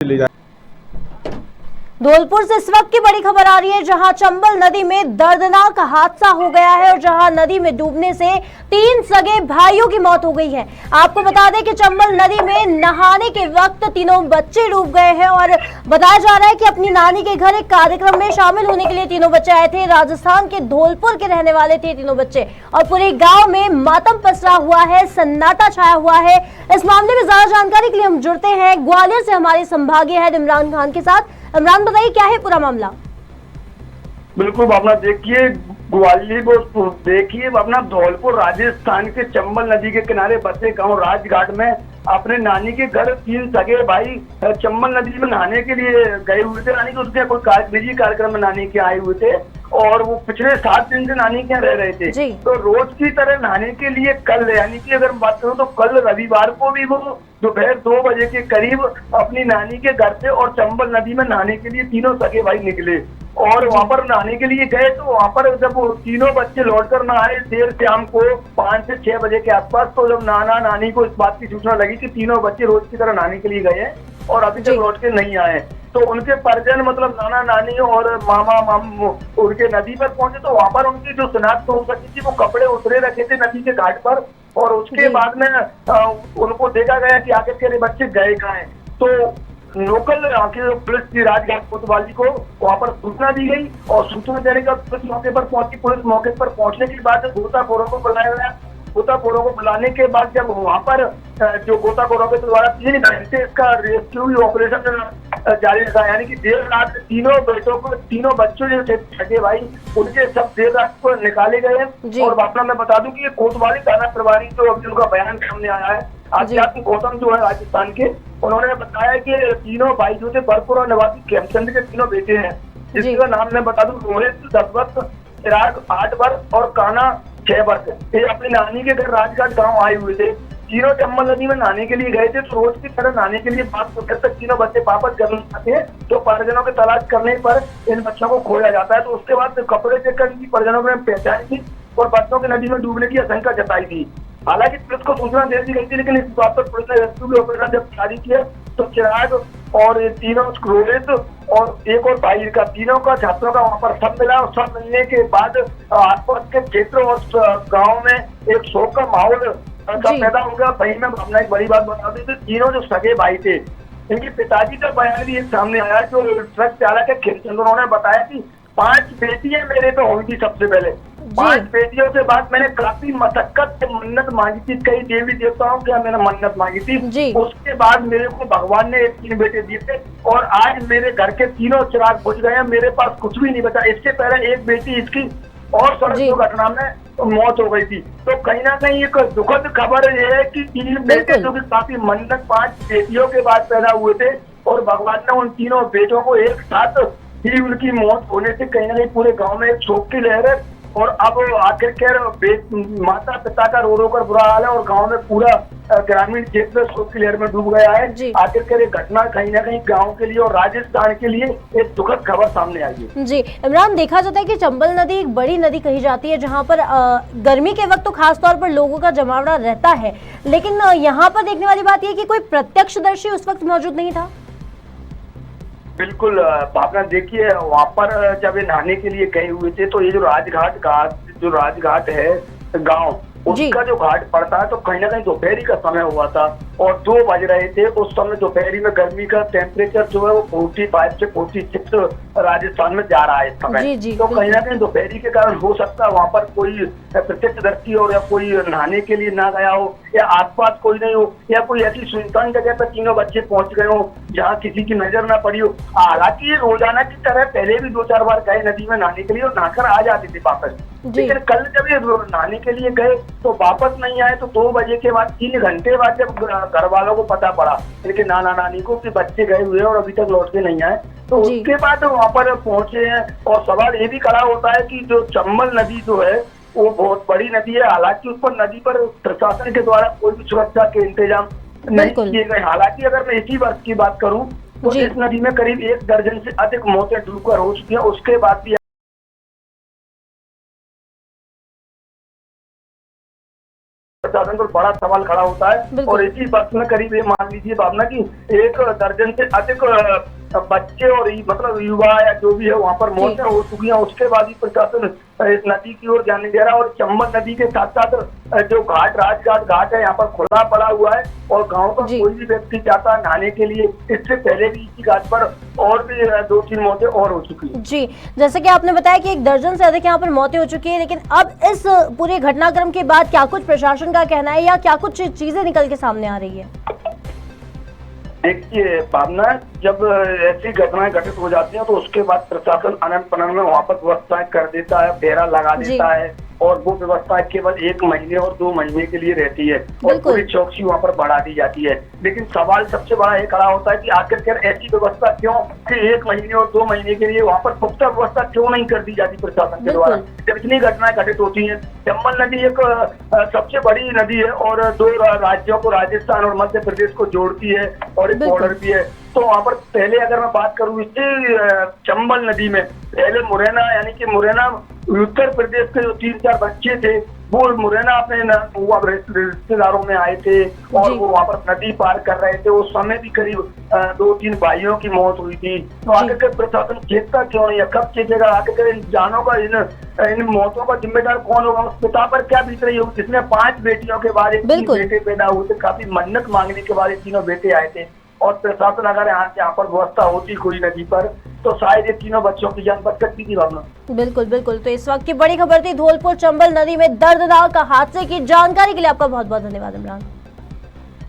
ले जाए। धौलपुर से इस वक्त की बड़ी खबर आ रही है, जहां चंबल नदी में दर्दनाक हादसा हो गया है और जहां नदी में डूबने से 3 सगे भाइयों की मौत हो गई है। आपको बता दें कि चंबल नदी में नहाने के वक्त तीनों बच्चे डूब गए हैं और बताया जा रहा है कि अपनी नानी के घर एक कार्यक्रम में शामिल होने के लिए तीनों बच्चे आए थे। राजस्थान के धौलपुर के रहने वाले थे तीनों बच्चे और पूरे गाँव में मातम पसरा हुआ है, सन्नाटा छाया हुआ है। इस मामले में ज्यादा जानकारी के लिए हम जुड़ते हैं ग्वालियर से हमारे संभागीय हेड इमरान खान के साथ। इमरान, बताइए क्या है पूरा मामला। बिल्कुल भावना, देखिए ग्वालियर को देखिए अपना धौलपुर राजस्थान के चंबल नदी के किनारे बसे गांव राजघाट में अपने नानी के घर 3 सगे भाई चंबल नदी में नहाने के लिए गए हुए थे। नानी के उसके कोई निजी कार्यक्रम में नानी के आए हुए थे और वो पिछले 7 दिन से नानी के यहाँ रह रहे थे। तो रोज की तरह नहाने के लिए कल, यानी कि अगर बात करूँ तो कल रविवार को भी वो दोपहर 2 बजे के करीब अपनी नानी के घर से और चंबल नदी में नहाने के लिए तीनों सगे भाई निकले और वहां पर नहाने के लिए गए। तो वहां पर जब वो तीनों बच्चे लौटकर न आए देर शाम को 5 से 6 बजे के आसपास, तो जब नाना नानी को इस बात की सूचना लगी कि तीनों बच्चे रोज की तरह नहाने के लिए गए हैं और अभी तक लौट के नहीं आए, तो उनके परिजन मतलब नाना नानी और मामा मामू उनके नदी पर पहुंचे। तो वहां पर उनकी जो शिनाख्त हो सकी थी वो कपड़े उतरे रखे थे नदी के घाट पर और उसके बाद में उनको देखा गया कि आखिर के बच्चे गए कहाँ हैं। तो लोकल पुलिस की राजघाट कोतवाली को वहां पर सूचना दी गई और सूचना देने के बाद पुलिस मौके पर पहुंची। पुलिस मौके पर पहुंचने के बाद गोताखोरों को बुलाया गया। गोताखोरों को बुलाने के बाद जब वहां पर जो गोताखोरों के द्वारा 3 घंटे इसका रेस्क्यू ऑपरेशन जारी रखा, यानी कि देर रात तीनों बच्चों जो थे सगे भाई उनके सब देर रात को निकाले गए। और वापस मैं बता दूं कि ये कोतवाली थाना प्रभारी जो अभी उनका बयान सामने आया है, आध्यात्मिक गौतम जो है राजस्थान के, उन्होंने बताया कि तीनों भाई जो थे बरपुरा निवासी खेमचंद के तीनों बेटे हैं, जिसका नाम मैं बता दूं रोहित 10 वर्ष, चिराग 8 वर्ष और काना 6 वर्ष। ये अपनी नानी के घर राजघाट गांव आए हुए थे। तीनों चंबल नदी में नहाने के लिए गए थे। तो रोज की तरह नहाने के लिए बात को तक तीनों बच्चे वापस घर आते हैं तो परिजनों की तलाश करने पर इन बच्चों को खोया जाता है। तो उसके बाद कपड़े चेक कर परिजनों ने पहचान की और बच्चों की नदी में डूबने की आशंका जताई थी। हालांकि पुलिस को सूचना दे दी गई थी, लेकिन इस बात पर पुलिस ने रेस्क्यू ऑपरेशन जब जारी किया तो चिराग और ये तीनों रोहित और एक और भाई का तीनों का छात्रों का वहां पर सब मिला और सब मिलने के बाद आसपास के क्षेत्र और गाँव में एक शोक का माहौल पैदा हो गया। भाई में अपना एक बड़ी बात बता दी, तीनों जो सगे भाई थे इनके पिताजी का बयान भी एक सामने आया। जो ट्रक चालक है खेमचंद, उन्होंने बताया कि 5 बेटियां मेरे पे हुई थी। सबसे पहले 5 बेटियों के बाद मैंने काफी मशक्कत से मन्नत मांगी थी, कई देवी देवताओं के मैंने मन्नत मांगी थी। उसके बाद मेरे को भगवान ने 3 बेटे दिए थे और आज मेरे घर के तीनों चिराग बुझ गए हैं, मेरे पास कुछ भी नहीं बचा। इससे पहले एक बेटी इसकी और सड़क दुर्घटना में मौत हो गई थी। तो कहीं ना कहीं एक दुखद खबर यह है कि 3 बेटे जो कि काफी मन्नत 5 बेटियों के बाद पैदा हुए थे और भगवान ने उन तीनों बेटों को एक साथ ही उनकी मौत होने से कहीं ना कहीं पूरे गांव में एक शोक की लहर है। और अब आखिरकार माता पिता का रो कर बुरा हाल है और गांव में पूरा ग्रामीण क्षेत्र शोक की लहर में डूब गया है। आखिरकार ये घटना कहीं ना कहीं गांव के लिए और राजस्थान के लिए एक दुखद खबर सामने आई है। जी इमरान, देखा जाता है कि चंबल नदी एक बड़ी नदी कही जाती है, जहां पर गर्मी के वक्त तो खास तौर पर लोगों का जमावड़ा रहता है, लेकिन यहाँ पर देखने वाली बात यह कि कोई प्रत्यक्षदर्शी उस वक्त मौजूद नहीं था। बिल्कुल भावना, देखिए वहां पर जब ये नहाने के लिए गए हुए थे तो ये जो राजघाट है गांव, उसका जो घाट पड़ता है तो कहीं ना कहीं दोपहरी का समय हुआ था और 2 बज रहे थे। उस समय दोपहरी में गर्मी का टेम्परेचर जो है वो 45 से 46 राजस्थान में जा रहा है इस समय। तो कहीं ना कहीं दोपहरी के कारण हो सकता है वहां पर कोई प्रत्यक्षदर्शी हो या कोई नहाने के लिए ना गया हो या आसपास कोई नहीं हो या कोई ऐसी सुनसान जगह पर तीनों बच्चे पहुंच गए हो जहाँ किसी की नजर ना पड़ी हो। हालांकि रोजाना की तरह पहले भी 2-4 बार गए नदी में नहाने के लिए और नहाकर आ जाते थे वापस, लेकिन कल जब ये नहाने के लिए गए तो वापस नहीं आए। तो 2 बजे के बाद 3 घंटे बाद जब घर वालों को पता पड़ा इनके नाना नानी को कि बच्चे गए हुए और अभी तक लौट के नहीं आए, तो उसके बाद वहां पर पहुंचे हैं। और सवाल ये भी खड़ा होता है कि जो चंबल नदी जो है वो बहुत बड़ी नदी है, हालांकि उस पर नदी पर प्रशासन के द्वारा कोई भी सुरक्षा के इंतजाम नहीं किए गए। हालांकि अगर मैं इसी वर्ष की बात करूं तो इस नदी में करीब 1 दर्जन से अधिक मौतें डूबकर हो चुकी हैं। उसके बाद भी प्रशासन पर बड़ा सवाल खड़ा होता है। बिल्कुल। और इसी वक्त में करीब ये मान लीजिए भावना की 1 दर्जन से अधिक बच्चे और मतलब युवा या जो भी है वहाँ पर मौतें हो चुकी हैं। उसके बाद ही प्रशासन इस नदी की ओर जाने दे रहा है। और चंबल नदी के साथ साथ जो घाट राजघाट घाट है यहाँ पर खुला पड़ा हुआ है और गाँव का कोई भी व्यक्ति जाता है नहाने के लिए। इससे पहले भी इसी घाट पर और भी 2-3 मौतें और हो चुकी हैं। जी, जैसे कि आपने बताया कि 1 दर्जन से अधिक यहाँ पर मौतें हो चुकी है, लेकिन अब इस पूरे घटनाक्रम के बाद क्या कुछ प्रशासन का कहना है या क्या कुछ चीजें निकल के सामने आ रही है? देखिए भावना, जब ऐसी घटनाएं घटित हो जाती हैं तो उसके बाद प्रशासन अनंत पनन में वहाँ पर व्यवस्थाएं कर देता है, डेरा लगा देता है और वो व्यवस्था केवल 1 महीने और 2 महीने के लिए रहती है और पूरी चौकसी वहाँ पर बढ़ा दी जाती है। लेकिन सवाल सबसे बड़ा ये खड़ा होता है कि आखिरकार ऐसी व्यवस्था क्यों कि 1 महीने और 2 महीने के लिए वहाँ पर पुख्ता व्यवस्था क्यों नहीं कर दी जाती प्रशासन के द्वारा, जब इतनी घटनाएं घटित होती हैं। चंबल नदी एक सबसे बड़ी नदी है और 2 राज्यों को, राजस्थान और मध्य प्रदेश को जोड़ती है और एक बॉर्डर भी है। तो वहाँ पर पहले अगर मैं बात करूँ इसी चंबल नदी में पहले मुरैना यानी कि मुरैना उत्तर प्रदेश के जो 3-4 बच्चे थे वो मुरैना अपने रिश्तेदारों में आए थे और वो वहाँ पर नदी पार कर रहे थे। उस समय भी करीब 2-3 भाइयों की मौत हुई थी। तो आखिरकार प्रशासन चेतता क्यों नहीं है, कब चेतेगा? आखिरकार इन जानों का इन मौतों का जिम्मेदार कौन होगा? उस पिता पर क्या बीत रही होगी जिसने 5 बेटियों के बाद 3 बेटे पैदा हुए थे। काफी मन्नत मांगने के बाद 3 बेटे आए थे और प्रशासन अगर यहाँ पर व्यवस्था होती कोई नदी पर तो शायद ये 3 बच्चों की जान बच सकती थी भावना। बिल्कुल बिल्कुल। तो इस वक्त की बड़ी खबर थी धौलपुर चंबल नदी में दर्दनाक हादसे की। जानकारी के लिए आपका बहुत बहुत धन्यवाद इमरान।